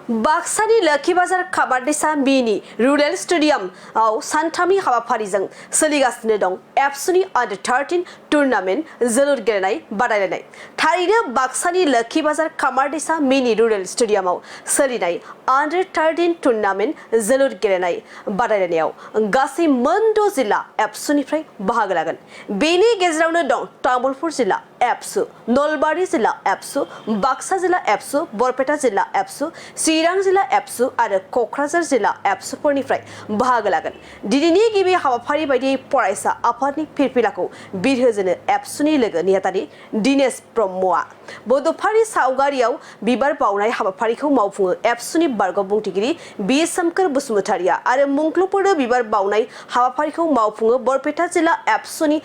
बाक्सानि लोखिबाजार काबाड्डिसा मिनि रुरेल स्टेडियामआव सानथामनि हाबाफारिजों सोलिगासिनो दं एबसुनि अंडर 13 टुर्नामेन्ट जोलुर गेलेनाय बादायलायनाय। थारैनो बाक्सानि लोखिबाजार काबाड्डिसा मिनि रुरेल स्टेडियामआव सोलिनाय अंडर 13 टुर्नामेन्ट जोलुर गेलेनाय बादायलायनायाव गासै मोन 6 जिल्ला एबसुनिफ्राय बाहागो लागोन। बेनि गेजेरावनो दं तामुलपुर जिल्ला एबसु, नलबारि जिल्ला एबसु, बाक्सा जिल्ला एबसु, बरपेटा जिल्ला एबसु, चिरां जिल्ला एबसु आरो क'क्राझार जिल्ला एबसुफोरनिफ्राय बाहागो लागोन। दिनैनि गिबि हाबाफारि बायदियै फरायसा आफादनि फिरफिलाखौ बिरहोजेनो एबसुनि लोगो नेहाथारि दिनेश ब्रह्मआ बड'फानि सावगारियाव बिबार बावनाय हाबाफारिखौ मावफुङो। एबसुनि बारग' बुंथिगिरि बि सोमखोर बसुमतारिया आरो मुंख्लंफोरनो बिबार बावनाय हाबाफारिखौ मावफुङो बरपेटा जिल्ला एबसुनि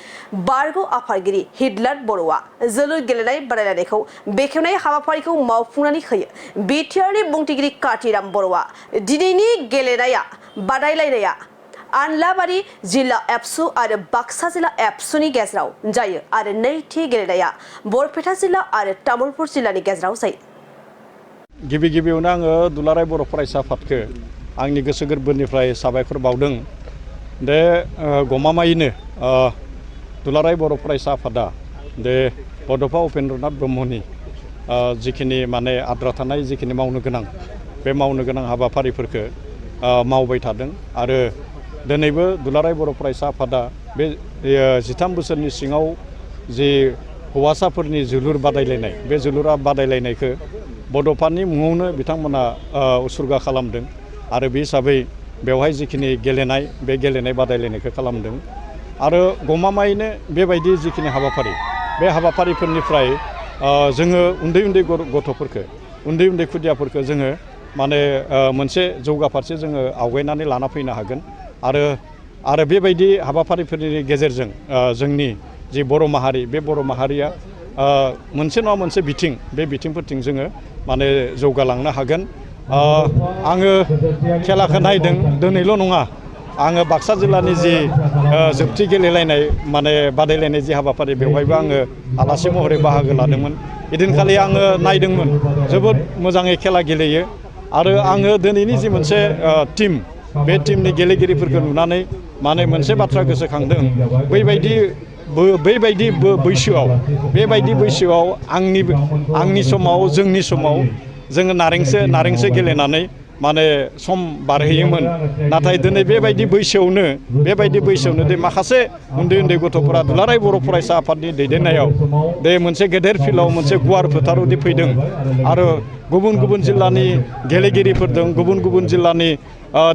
बारग' आफादगिरि हिदलात बर'आ जोलुर गेलेनाय बादायलायनायखौ बेखेवनाय हाबाफारिखौ मावफुंनानै होयो। बिटिआरनि बुंथिगिरि कातिराम बर'आ दिनैनि गेलेनाया बादायलायनाया आनलाबारि जिल्ला एबसु आरो बाक्सा जिल्ला एबसुनि गेजेराव जायो आरो नैथि गेलेनाया बरपेटा जिल्ला आरो तामुलपुर जिल्लानि गेजेराव जायो। गिबियावनो आङो दुलाराय बर' फरायसा आफादखौ आंनि गोसो गोरबोनिफ्राय साबायखर बावदों। दे गमामायैनो दुलाराय बर' फरायसा आफादा दे बड'फा उपेन्द्रनाथ ब्रह्मनि जिखिनि माने आद्रा थानाय जिखिनि मावनो गोनां बे मावनो गोनां हाबाफारिफोरखौ मावबाय थादों आरो दिनैबो दुलाराय बर' फरायसा आफादा बे 13 बोसोरनि सिङाव जि हौवासाफोरनि जोलुर बादायलायनाय बे जोलुर बादायलायनायखौ बड'फानि मुङावनो बिथांमोना उसुर्गा खालामदों आरो बे हिसाबै बेवहाय जिखिनि गेलेनाय बे गेलेनाय बादायलायनायखौ खालामदों आरो गमामायैनो बेबायदि जिखिनि हाबाफारि बे हाबाफारिफोरनिफ्राय जोङो उन्दै गथ'फोरखौ उन्दै खुदियाफोरखौ जोङो माने मोनसे जौगाफारसे जोङो आवगायनानै लाना फैनो हागोन आरो बेबायदि हाबाफारिफोरनि गेजेरजों जोंनि जि बर' माहारि बे बर' माहारिया मोनसे नङा मोनसे बिथिं बे बिथिंफोरथिं जोङो माने जौगालांनो हागोन। आङो खेलाखौ नायदों दिनैल' नङा आङो बाक्सा जिल्लानि जि जोबथि गेलेलायनाय माने बादायलायनाय जि हाबाफारि बेवहायबो आङो आलासि महरै बाहागो लादोंमोन। इदिनखालि आङो नायदोंमोन जोबोद मोजाङै खेला गेलेयो आरो आङो दिनैनि जि मोनसे टीम बे टीमनि गेलेगिरिफोरखौ नुनानै माने मोनसे बाथ्रा गोसोखांदों बेबायदि बैसोआव आंनि समाव जोंनि समाव जोङो नारेंसो गेलेनानै माने सम बारहोयोमोन। नाथाय दिनै बेबायदि बैसोआवनो दे माखासे उन्दै गथ'फोरा दुलाराय बर' फरायसा आफादनि दैदेननायाव दे मोनसे गेदेर फिल्डआव मोनसे गुवार फोथारावदि फैदों आरो गुबुन जिल्लानि गेलेगिरिफोरजों गुबुन जिल्लानि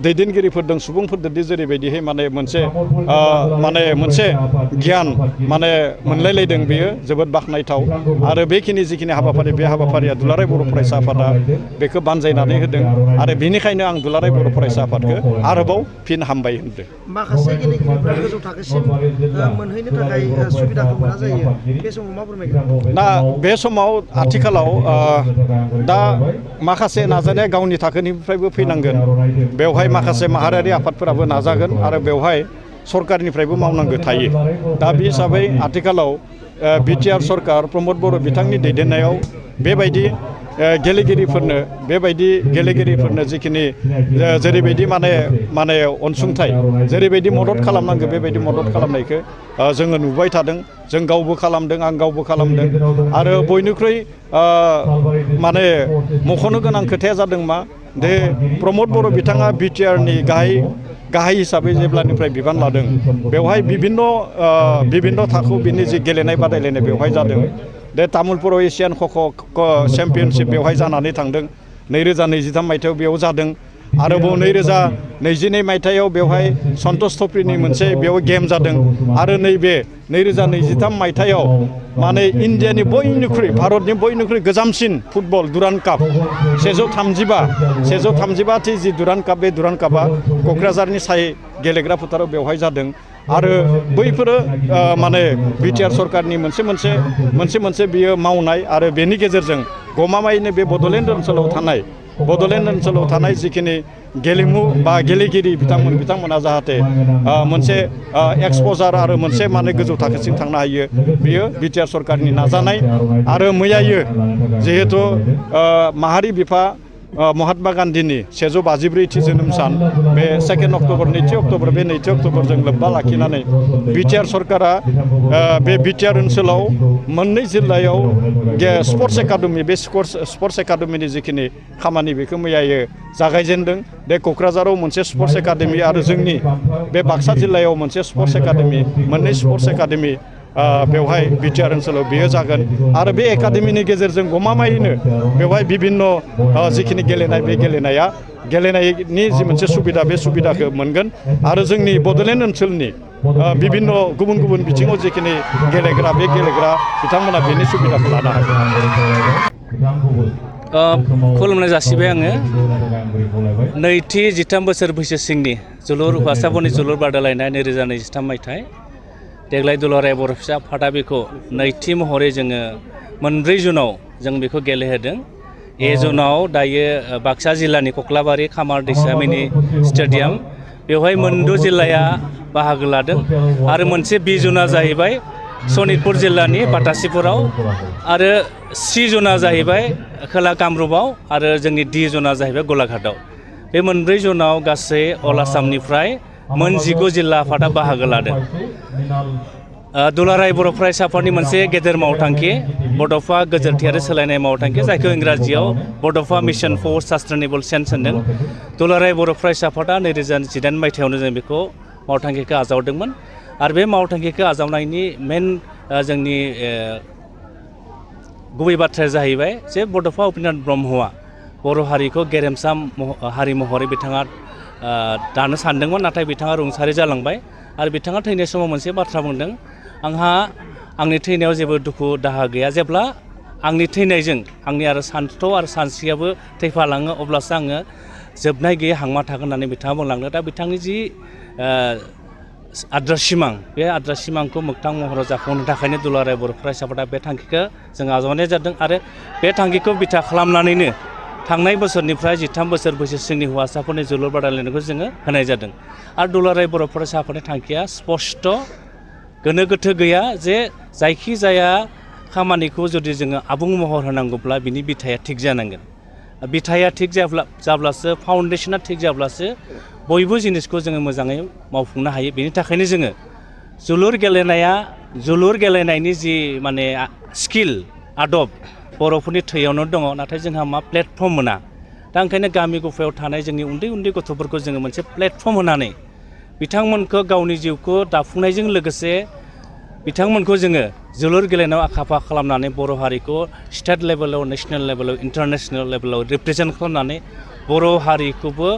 दैदेनगिरिफोरजों सुबुंफोरजों जेरैबायदिहाय माने मोनसे गियान माने मोनलायलायदों बेयो जोबोद बाख्नायथाव आरो बेखिनि जिखिनि हाबाफारि बे हाबाफारिया दुलाराय बर' फरायसा आफादा बेखौ बानजायनानै होदों आरो बेनिखायनो आं दुलाराय बर' फरायसा आफादखौ आरोबाव फिन हामबाय होनदों। माखासे गेलेगिरिफ्रा गोजौ थाखोसिम मोनहैनो थाखाय सुबिदाखौ मोना जायो बे समाव मा फोरमायगोन? दा बे समाव आथिखालाव दा माखासे नाजानाया गावनि थाखोनिफ्रायबो फैनांगोन। बेवहाय माखासे माहारियारि आफादफोराबो नाजागोन आरो बेवहाय सरकारनिफ्रायबो मावनांगौ थायो। दा बे हिसाबै आथिखालाव बिटिआर सरकार प्रमद बर' बिथांनि दैदेननायाव बेबायदि गेलेगिरिफोरनो जिखिनि जेरैबायदि माने अनसुंथाइ जेरैबायदि मदद खालामनांगौ बेबायदि मदद खालामनायखौ जोङो नुबाय थादों। जों गावबो खालामदों आं गावबो खालामदों आरो बयनिख्रुइ माने मख'नो गोनां खोथाया जादों मा दे प्रमद बर' बिथाङा बिटिआरनि गाहाय हिसाबै जेब्लानिफ्राय बिबान लादों बेवहाय बिभिन्न थाखोआव बिनि जि गेलेनाय बादायलायनाय बेवहाय जादों। दे तामुलपुराव एसियान खख' चेम्पियनशिप बेवहाय जानानै थांदों 2023 मायथाइयाव बेयाव जादों। आरोबाव 2022 मायथाइयाव बेवहाय सन्तोष ट्रफिनि मोनसे बेयाव गेम जादों आरो नैबे 2023 मायथाइयाव माने इन्डियानि भारतनि बयनिख्रुइ गोजामसिन फुटबल दुरान्ड काप 135 जि दुरान्ड काप बे दुरान्ड कापआ क'क्राझारनि साय गेलेग्रा फोथाराव बेवहाय जादों आरो बैफोरो माने बिटिआर सरकारनि मोनसे बियो मावनाय आरो बेनि गेजेरजों गमामायैनो बे बड'लेण्ड ओनसोलाव थानाय जिखिनि गेलेमु बा गेलेगिरि बिथांमोना जाहाथे मोनसे एक्सप'जार आरो मोनसे माने गोजौ थाखोसिम थांनो हायो बेयो बिटिआर सरकारनि नाजानाय आरो मैयायो जिहेतु माहारि बिफा महात्मा गान्धीनि 154थि जोनोम सान बे 2 अक्ट'बर 2 अक्ट'बर बे 2 अक्ट'बरजों लोब्बा लाखिनानै बिटिआर सरकारा बे बिटिआर ओनसोलाव मोननै जिल्लायाव स्पर्ट्स एकाडेमि बे स्पर्ट्स एकाडेमिनि जिखिनि खामानि बेखौ मैयायो जागायजेनदों बे क'क्राझाराव मोनसे स्पर्ट्स एकाडेमि आरो जोंनि बे बाक्सा जिल्लायाव मोनसे स्पर्ट्स एकाडेमि मोननै स्पर्ट्स एकाडेमि बेवहाय बिटिआर ओनसोलाव बेयो जागोन आरो बे एकाडेमिनि गेजेरजों गमामायैनो बेवहाय बिभिन्न जिखिनि गेलेनाय बे गेलेनायनि जि मोनसे सुबिदा बे सुबिदाखौ मोनगोन आरो जोंनि बड'लेण्ड ओनसोलनि बिभिन्न गुबुन गुबुन बिथिङाव जिखिनि गेलेग्रा बे गेलेग्रा बिथांमोना बेनि सुबिदाखौ लानो हागोन। खुलुमनाय जासिबाय आङो नैथि 13 बोसोर बैसो सिंनि हौवासाफोरनि जोलुर बादायलायनाय 2023 मायथाइ देग्लाय दुलाराय बर' फिसा आफादा बेखौ नैथि महरै जोङो 4 जुनाव जों बेखौ गेलेहोदों। ए जुनाव दायो बाक्सा जिल्लानि कक्लाबारि खामार दैसा मिनि स्टेडियाम बेवहाय 6 जिल्लाया बाहागो लादों आरो मोनसे बि जुना जाहैबाय सनितपुर जिल्लानि बाटासिपुराव आरो सि जुना जाहैबाय खोला कामरुपआव आरो जोंनि डि जुना जाहैबाय गलाघाटआव। बे 4 जुनाव गासै अल आसामनिफ्राय 19 जिल्ला आफादा बाहागो लादों। दुलाराय बर' फरायसा आफादनि मोनसे गेदेर मावथांखि बड'फा गोजोरथि आरो सोलायनाय मावथांखि जायखौ इंराजियाव बड'फा मिशन फर सास्टेनेबल चेन्ज होनदों। दुलाराय बर' फरायसा आफादा 2018 मायथाइयावनो जों बेखौ मावथांखिखौ आजावदोंमोन आरो बे मावथांखिखौ आजावनायनि मेन जोंनि गुबै बाथ्राया जाहैबाय जे बड'फा उपेन्द्रनाथ ब्रह्मआ बर' हारिखौ गेरेमसा हारि महरै बिथाङा दानो सानदोंमोन नाथाय बिथाङा रुंसारि जालांबाय आरो बिथाङा थैनाय समाव मोनसे बाथ्रा बुंदों आंहा आंनि थैनायाव जेबो दुखु दाहा गैया जेब्ला आंनि थैनायजों आंनि आरो सान्थौ आरो सानस्रियाबो थैफालाङो अब्लासो आङो जोबनाय गैयै हांमा थागोन होननानै बिथाङा बुंलांदों। दा बिथांनि जि आद्रा सिमां बे आद्रा सिमांखौ मोगथां महराव जाफुंहोनो थाखायनो दुलाराय बर' फरायसा आफादा बे थांखिखौ जों आजावनाय जादों आरो बे थांखिखौ बिथा खालामनानैनो थांनाय बोसोरनिफ्राय 13 बोसोर बैसो सिंनि हौवासाफोरनि जोलुर बादायलायनायखौ जोङो होनाय जादों आरो दुलाराय बर' फरायसा आफादनि थांखिया स्पष्ट गोनो गोथो गैया जे जायखि जाया खामानिखौ जुदि जोङो आबुं महर होनांगौब्ला बिनि बिथाया थिग जानांगोन। बिथाया थिग जाब्लासो फाउन्डेसना थिग जाब्लासो बयबो जिनिसखौ जोङो मोजाङै मावफुंनो हायो। बेनि थाखायनो जोङो जोलुर गेलेनायनि जि माने स्किल आदब बर'फोरनि थैयावनो दङ नाथाय जोंहा मा प्लेटफर्म मोना। दा ओंखायनो गामि गफायाव थानाय जोंनि उन्दै गथ'फोरखौ जोङो मोनसे प्लेटफर्म होनानै बिथांमोनखौ गावनि जिउखौ दाफुंनायजों लोगोसे बिथांमोनखौ जोङो जोलुर गेलेनायाव आखा फाखा खालामनानै बर' हारिखौ स्टेट लेभेलाव नेसनेल लेभेलाव इन्टारनेसनेल लेभेलाव रिप्रेजेन्ट खालामनानै बर' हारिखौबो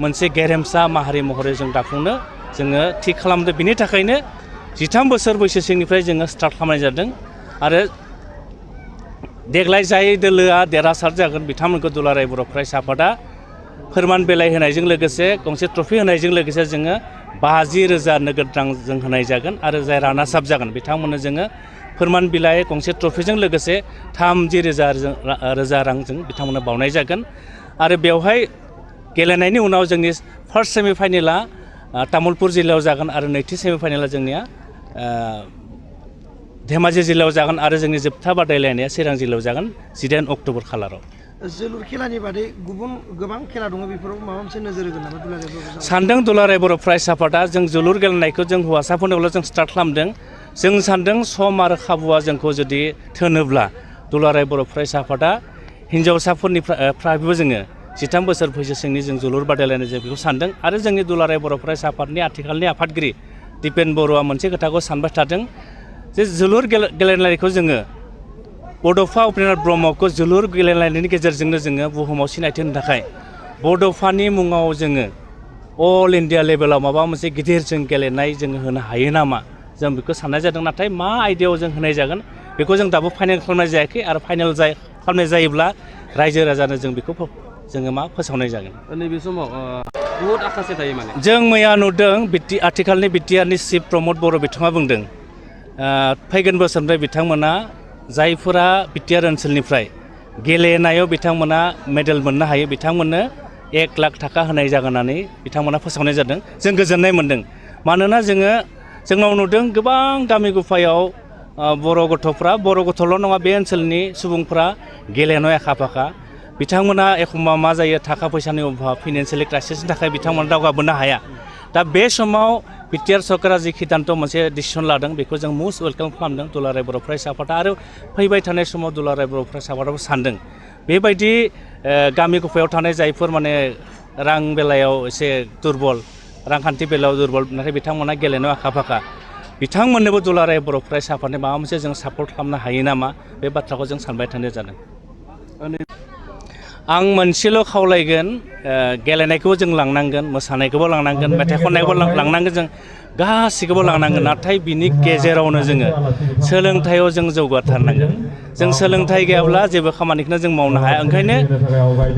मोनसे गेरेमसा माहारि महरै जों दाफुंनो जोङो थिग खालामदों। बिनि थाखायनो 13 बोसोर बैसो सिंनिफ्राय जोङो स्टार्ट खालामनाय जादों आरो देग्लाय जाय दोलोआ देरहासार जागोन बिथांमोनखौ दुलाराय बर' फरायसा आफादा फोरमान बिलाइ होनायजों लोगोसे गंसे ट्रफि होनायजों लोगोसे जोङो 50,000 नोगोद रां जों होनाय जागोन आरो जाय रानार्स आप जागोन बिथांमोननो जोङो फोरमान बिलाइ गंसे ट्रफिजों लोगोसे 30,000 रां जों बिथांमोननो बावनाय जागोन आरो बेवहाय गेलेनायनि उनाव जोंनि फार्स्ट सेमिफाइनेला तामुलपुर जिल्लायाव जागोन आरो नैथि सेमिफाइनेला जोंनिया धेमाजि जिल्लायाव जागोन आरो जोंनि जोबथा बादायलायनाया चिरां जिल्लायाव जागोन 18 अक्ट'बर खालाराव। जोलुर खेलानि बादै गोबां खेला दङ बेफोराव माबा मोनसे नोजोर होगोन नामा दुलाराय बर' सानदों दुलाराय बर' फरायसा आफादा जों जोलुर गेलेनायखौ जों हौवासाफोरनोल' जों स्टार्ट खालामदों। जों सानदों सम आरो खाबुआ जोंखौ जुदि थोनोब्ला दुलाराय बर' फरायसा आफादा हिन्जावसाफोरनिफ्रायबो जोङो 13 बोसोर बैसो सिंनि जों जोलुर बादायलायनाय जों बेखौ सानदों आरो जोंनि दुलाराय बर' फरायसा आफादनि आथिखालनि आफादगिरि दिपेन बर'आ मोनसे खोथाखौ सानबाय थादों जे जोलुर गेलेनायखौ जोङो बड'फा उपेन्द्रनाथ ब्रह्मखौ जोलुर गेलेनायनि गेजेरजोंनो जोङो बुहुमाव सिनायथि होनो थाखाय बड'फानि मुङाव जोङो अल इन्डिया लेभेलाव माबा मोनसे गिदिर जों गेलेनाय जोङो होनो हायो नामा जों बेखौ साननाय जादों। नाथाय मा आयदायाव जों होनाय जागोन बेखौ जों दाबो फाइनेल खालामनाय जायाखै आरो फाइनेल खालामनाय जायोब्ला रायजो राजानो जों बेखौ जोङो फोसावनाय जागोन। नैबे समाव बुहुत आखासे थायो माने जों मैया नुदों आथिखालनि बिटिआरनि चिफ प्रमद बर' बिथाङा बुंदों फैगोन बोसोरनिफ्राय बिथांमोना जायफोरा बिटिआर ओनसोलनिफ्राय गेलेनायाव बिथांमोना मेडेल मोननो हायो बिथांमोननो 1 लाख थाखा होनाय जागोन होननानै बिथांमोना फोसावनाय जादों। जों गोजोननाय मोन्दों मानोना जोंनाव नुदों गोबां गामि गुफायाव बर' गथ'ल' नङा बे ओनसोलनि सुबुंफ्रा गेलेनायाव आखा फाखा बिथांमोना एखमबा मा जायो थाखा फैसानि अभाब फाइनान्सियेलि क्राइसिसनि थाखाय बिथांमोना दावगाबोनो हाया दा बे समाव बिटिआर सरकारा जि सिद्धान्त मोनसे डिसिसन लादों बेखौ जों मस्ट वेलकाम खालामदों दुलाराय बर' फरायसा आफादा आरो फैबाय थानाय समाव दुलाराय बर' फरायसा आफादाबो सानदों बेबायदि गामि गफायाव थानाय जायफोर माने रां बेलायाव एसे दुरबल रांखान्थि बेलायाव दुरबल नाथाय बिथांमोना गेलेनायाव आखा फाखा बिथांमोननोबो दुलाराय बर' फरायसा आफादनि माबा मोनसे जों सापर्ट खालामनो हायो नामा बे बाथ्राखौ जों सानबाय थानाय जादों आं मोनसेल' खावलायगोन गेलेनायखौबो जों लांनांगोन मोसानायखौबो लांनांगोन मेथाइ खननायखौबो लांनांगोन जों गासैखौबो लांनांगोन नाथाय बिनि गेजेरावनो जोङो सोलोंथायाव जों जौगाथारनांगोन जों सोलोंथाइ गैयाब्ला जेबो खामानिखौनो जों मावनो हाया ओंखायनो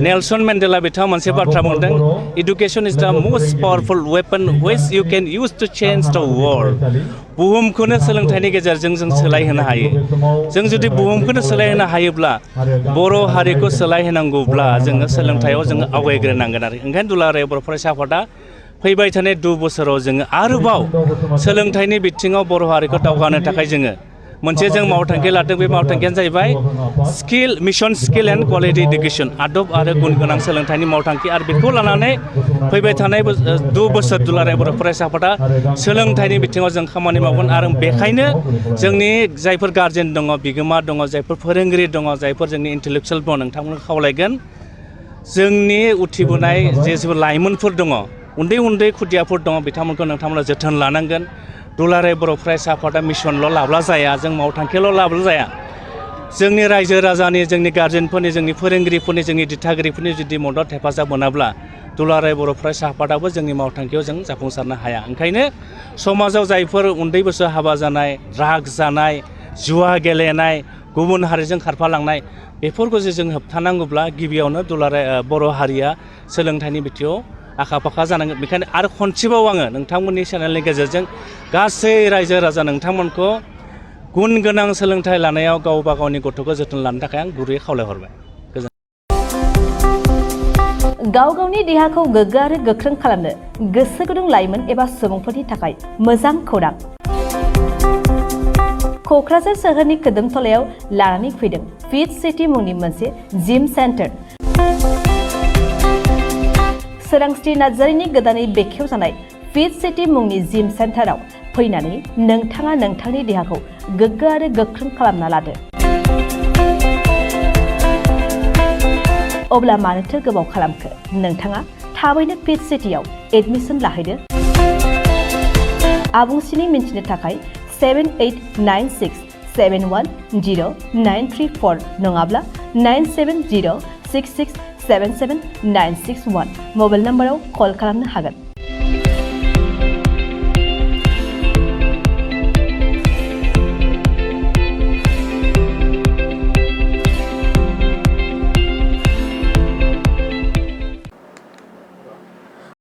नेलसन मेन्डेला बिथाङा मोनसे बाथ्रा बुंदों education is the most powerful weapon which you can use to change the world बुहुमखौनो सोलोंथाइनि गेजेरजों जों सोलायहोनो हायो जों जुदि बुहुमखौनो सोलायहोनो हायोब्ला बर' हारिखौ सोलायहोनांगौब्ला जोङो सोलोंथायाव जोङो आवगायग्रोनांगोन आरो ओंखायनो दुलाराय बर' फरायसा आफादा फैबाय थानाय 2 बोसोराव जोङो आरोबाव सोलोंथाइनि बिथिङाव बर' हारिखौ दावगानो थाखाय जोङो मोनसे जों मावथांखि लादों बे मावथांखियानो जाहैबाय skill mission skill and quality education आदब आरो गुन गोनां सोलोंथाइनि मावथांखि आरो बेखौ लानानै फैबाय थानाय 2 बोसोर दुलाराय बर' फरायसा आफादा सोलोंथाइनि बिथिङाव जों खामानि मावगोन आरो बेखायनो जोंनि जायफोर गार्जेन दङ बिगोमा दङ जायफोर फोरोंगिरि दङ जायफोर जोंनि इन्टेलेक्सुयेल दङ नोंथांमोनखौ खावलायगोन जोंनि उथिबोनाय जेसेबो लाइमोनफोर दङ उन्दै उन्दै खुदियाफोर दङ बिथांमोनखौ नोंथांमोना जोथोन लानांगोन दुलाराय बर' फरायसा आफादा मिशनल' लाब्ला जाया जों मावथांखिल' लाब्ला जाया जोंनि रायजो राजानि जोंनि गार्जेनफोरनि जोंनि फोरोंगिरिफोरनि जोंनि दिथागिरिफोरनि जुदि मदद हेफाजाब मोनाब्ला दुलाराय बर' फरायसा आफादाबो जोंनि मावथांखियाव जों जाफुंसारनो हाया ओंखायनो समाजाव जायफोर उन्दै बैसोआव हाबा जानाय ड्राग्स जानाय जुवा गेलेनाय गुबुन हारिजों खारफालांनाय बेफोरखौ जों होबथानांगौब्ला गिबियावनो दुलाराय बर' हारिया सोलोंथाइनि बिथिङाव आखा फाखा जानांगोन बेखायनो आरो खनसेबाव आङो नोंथांमोननि चेनेलनि गेजेरजों गासै रायजो राजा नोंथांमोनखौ गुन गोनां सोलोंथाइ लानायाव गावबा गावनि गथ'खौ जोथोन लानो थाखाय आं गुरैयै खावलायहरबाय गाव गावनि देहाखौ गोग्गो आरो गोख्रों खालामनो गोसो गुदुं लाइमोन एबा सुबुंफोरनि थाखाय मोजां खौरां क'क्राझार सोहोरनि खोदोमथलायाव लानानै फैदों फिट सिटी मुंनि मोनसे जिम सेन्टार सोरांस्रि नार्जारिनि गोदानै बेखेवजानाय फिट सिटी मुंनि जिम सेन्टाराव फैनानै नोंथाङा नोंथांनि देहाखौ गोग्गो आरो गोख्रों खालामना लादो अब्ला मानोथो गोबाव खालामखो नोंथाङा थाबैनो फिट सिटीआव एडमिसन लाहैदो आबुंसिनै मिन्थिनो थाखाय 7896710934 नङाब्ला 9706677961 मबाइल नम्बराव कल खालामनो हागोन